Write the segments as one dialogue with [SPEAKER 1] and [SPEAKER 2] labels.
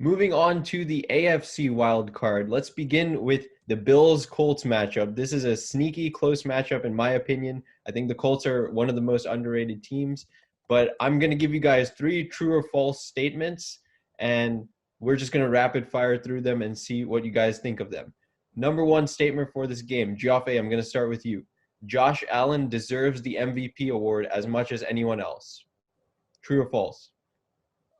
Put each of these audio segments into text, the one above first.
[SPEAKER 1] Moving on to the AFC Wild Card, let's begin with the Bills-Colts matchup. This is a sneaky close matchup in my opinion. I think the Colts are one of the most underrated teams, but I'm going to give you guys 3 true or false statements, and we're just going to rapid fire through them and see what you guys think of them. Number 1 statement for this game. Jaffe, I'm going to start with you. Josh Allen deserves the MVP award as much as anyone else. True or false?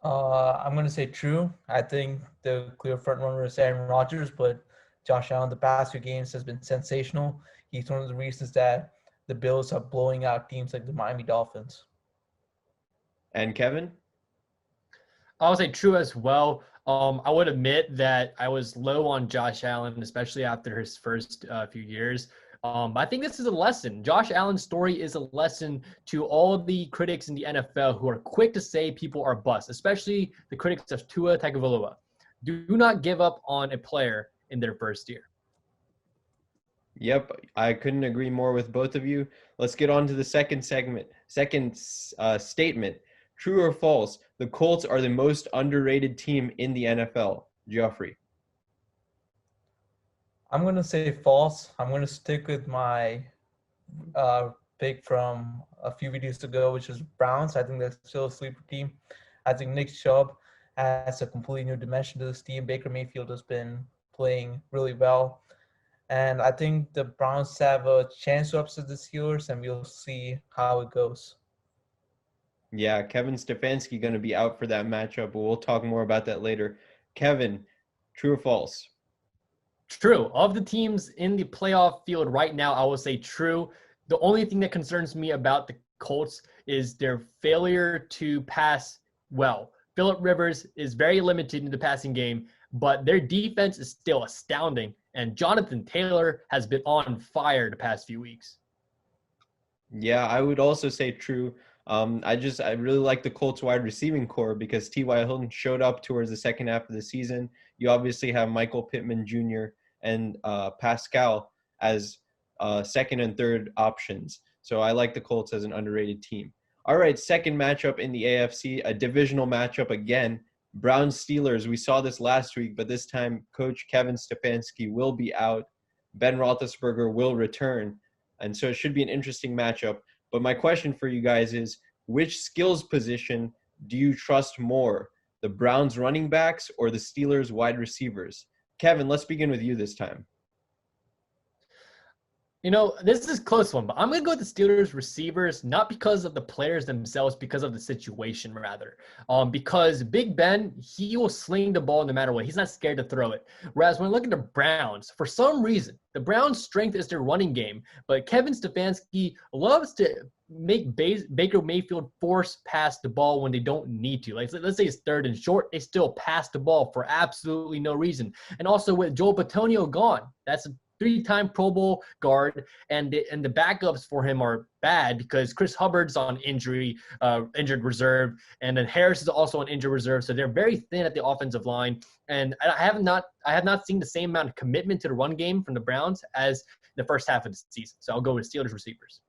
[SPEAKER 2] I'm going to say true. I think the clear front runner is Aaron Rodgers, but Josh Allen the past few games has been sensational. He's one of the reasons that the Bills are blowing out teams like the Miami Dolphins.
[SPEAKER 1] And Kevin?
[SPEAKER 3] I would say true as well. I would admit that I was low on Josh Allen, especially after his first few years. But I think this is a lesson. Josh Allen's story is a lesson to all of the critics in the NFL who are quick to say people are bust, especially the critics of Tua Tagovailoa. Do not give up on a player in their first year.
[SPEAKER 1] Yep, I couldn't agree more with both of you. Let's get on to the second statement. True or false, the Colts are the most underrated team in the NFL. Geoffrey?
[SPEAKER 2] I'm going to say false. I'm going to stick with my pick from a few videos ago, which is Browns. I think that's still a sleeper team. I think Nick Chubb adds a completely new dimension to this team. Baker Mayfield has been playing really well. And I think the Browns have a chance to upset the Steelers, and we'll see how it goes.
[SPEAKER 1] Yeah, Kevin Stefanski going to be out for that matchup, but we'll talk more about that later. Kevin, true or false?
[SPEAKER 3] True. Of the teams in the playoff field right now, I will say true. The only thing that concerns me about the Colts is their failure to pass well. Phillip Rivers is very limited in the passing game, but their defense is still astounding. And Jonathan Taylor has been on fire the past few weeks.
[SPEAKER 1] Yeah, I would also say true. I really like the Colts wide receiving core because T.Y. Hilton showed up towards the second half of the season. You obviously have Michael Pittman Jr. and Pascal as second and third options. So I like the Colts as an underrated team. All right, second matchup in the AFC, a divisional matchup again. Browns-Steelers, we saw this last week, but this time Coach Kevin Stefanski will be out. Ben Roethlisberger will return. And so it should be an interesting matchup. But my question for you guys is, which skills position do you trust more, the Browns running backs or the Steelers wide receivers? Kevin, let's begin with you this time.
[SPEAKER 3] You know, this is a close one, but I'm going to go with the Steelers receivers, not because of the players themselves, because of the situation, rather. Because Big Ben, he will sling the ball no matter what. He's not scared to throw it. Whereas when I look at the Browns, for some reason, the Browns' strength is their running game, but Kevin Stefanski loves to make Baker Mayfield force pass the ball when they don't need to. Like, let's say it's third and short, they still pass the ball for absolutely no reason. And also with Joel Bitonio gone, that's a 3-time Pro Bowl guard, and the backups for him are bad because Chris Hubbard's on injured reserve, and then Harris is also on injured reserve. So they're very thin at the offensive line, and I have not seen the same amount of commitment to the run game from the Browns as the first half of the season. So I'll go with Steelers receivers.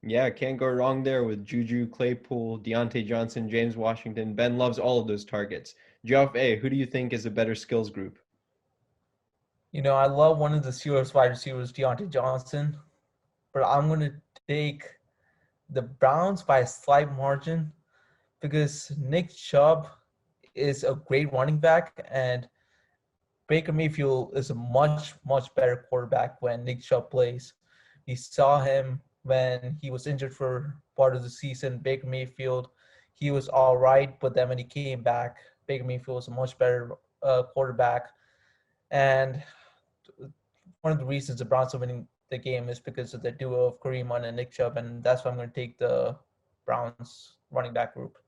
[SPEAKER 1] Yeah, can't go wrong there with Juju, Claypool, Deontay Johnson, James Washington. Ben loves all of those targets. Geoff A., who do you think is a better skills group?
[SPEAKER 2] You know, I love one of the Steelers wide receivers, Deontay Johnson, but I'm going to take the Browns by a slight margin because Nick Chubb is a great running back, and Baker Mayfield is a much, much better quarterback when Nick Chubb plays. We saw him when he was injured for part of the season. Baker Mayfield, he was all right, but then when he came back, Baker Mayfield was a much better quarterback. And one of the reasons the Browns are winning the game is because of the duo of Kareem Hunt and Nick Chubb, and that's why I'm going to take the Browns running back group.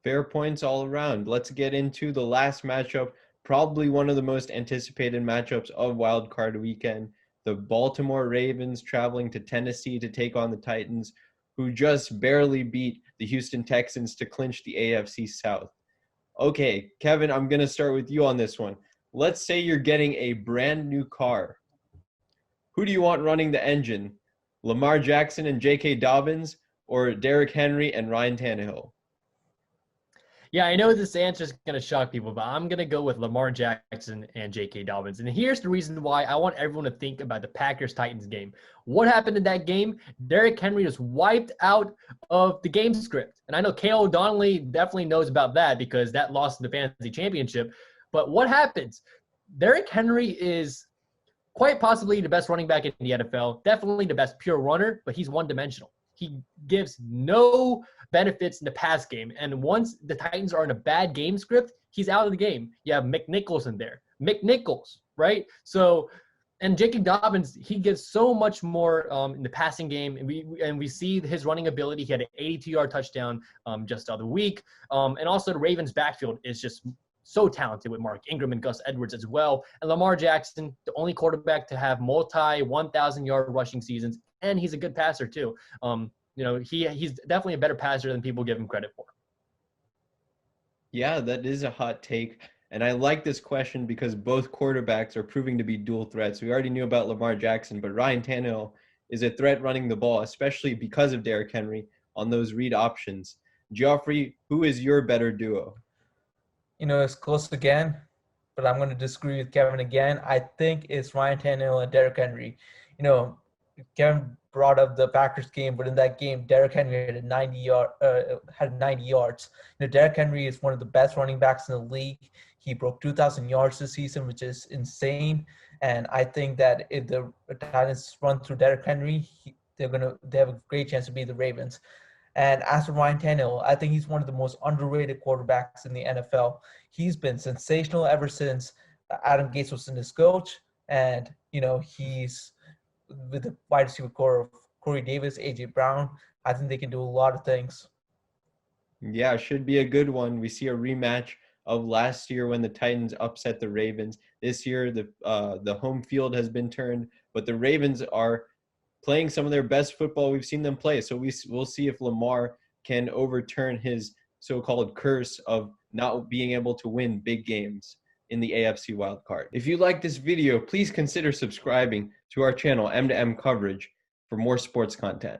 [SPEAKER 1] Fair points all around. Let's get into the last matchup, probably one of the most anticipated matchups of Wild Card weekend. The Baltimore Ravens traveling to Tennessee to take on the Titans, who just barely beat the Houston Texans to clinch the AFC South. Okay, Kevin, I'm going to start with you on this one. Let's say you're getting a brand new car. Who do you want running the engine? Lamar Jackson and J.K. Dobbins or Derrick Henry and Ryan Tannehill?
[SPEAKER 3] Yeah, I know this answer is going to shock people, but I'm going to go with Lamar Jackson and J.K. Dobbins. And here's the reason why I want everyone to think about the Packers-Titans game. What happened in that game? Derrick Henry was wiped out of the game script. And I know K.O. O'Donnell definitely knows about that because that lost in the fantasy championship. But what happens? Derrick Henry is quite possibly the best running back in the NFL, definitely the best pure runner, but he's one-dimensional. He gives no benefits in the pass game. And once the Titans are in a bad game script, he's out of the game. You have McNichols in there. McNichols, right? So, and J.K. Dobbins, he gives so much more in the passing game. And we see his running ability. He had an 82-yard touchdown just the other week. And also the Ravens' backfield is just so talented with Mark Ingram and Gus Edwards as well. And Lamar Jackson, the only quarterback to have multi 1,000-yard rushing seasons. And he's a good passer too. He's definitely a better passer than people give him credit for.
[SPEAKER 1] Yeah, that is a hot take. And I like this question because both quarterbacks are proving to be dual threats. We already knew about Lamar Jackson, but Ryan Tannehill is a threat running the ball, especially because of Derrick Henry on those read options. Geoffrey, who is your better duo?
[SPEAKER 2] It's close again, but I'm going to disagree with Kevin again. I think it's Ryan Tannehill and Derrick Henry. Kevin brought up the Packers game, but in that game, Derrick Henry had 90 yards. Derrick Henry is one of the best running backs in the league. He broke 2,000 yards this season, which is insane. And I think that if the Titans run through Derrick Henry, they have a great chance to beat the Ravens. And as for Ryan Tannehill, I think he's one of the most underrated quarterbacks in the NFL. He's been sensational ever since Adam Gase was his coach, and he's with the wide receiver core of Corey Davis, A.J. Brown. I think they can do a lot of things.
[SPEAKER 1] Yeah, it should be a good one. We see a rematch of last year when the Titans upset the Ravens. This year, the home field has been turned, but the Ravens are playing some of their best football we've seen them play. So we'll see if Lamar can overturn his so-called curse of not being able to win big games in the AFC Wild Card. If you like this video, please consider subscribing to our channel, M2M Coverage, for more sports content.